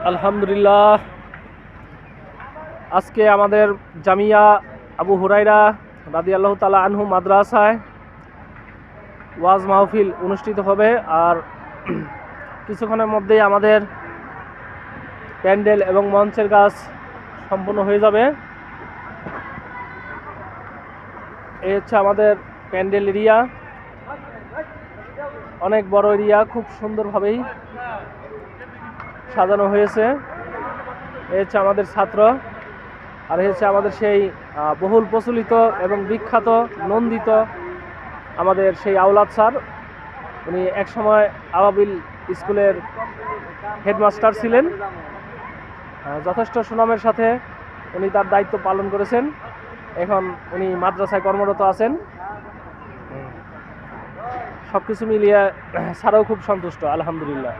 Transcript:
আলহামদুলিল্লাহ, আজকে আমাদের জামিয়া আবু হুরাইরা রাদিয়াল্লাহু তাআলা আনহু মাদ্রাসায় ওয়াজ মাহফিল অনুষ্ঠিত হবে। আর কিছুক্ষণের মধ্যেই আমাদের প্যান্ডেল এবং মঞ্চের কাজ সম্পূর্ণ হয়ে যাবে। এই হচ্ছে আমাদের প্যান্ডেল এরিয়া, অনেক বড় এরিয়া, খুব সুন্দরভাবেই সাজানো হয়েছে। এই হচ্ছে আমাদের ছাত্র, আর এই হচ্ছে আমাদের সেই বহুল প্রচলিত এবং বিখ্যাত নন্দিত আমাদের সেই আওলাদ স্যার। উনি একসময় আবাবিল স্কুলের হেডমাস্টার ছিলেন। যথেষ্ট সুনামের সাথে উনি তার দায়িত্ব পালন করেছেন। এখন উনি মাদ্রাসায় কর্মরত আছেন। সব কিছু মিলিয়ে স্যারও খুব সন্তুষ্ট, আলহামদুলিল্লাহ।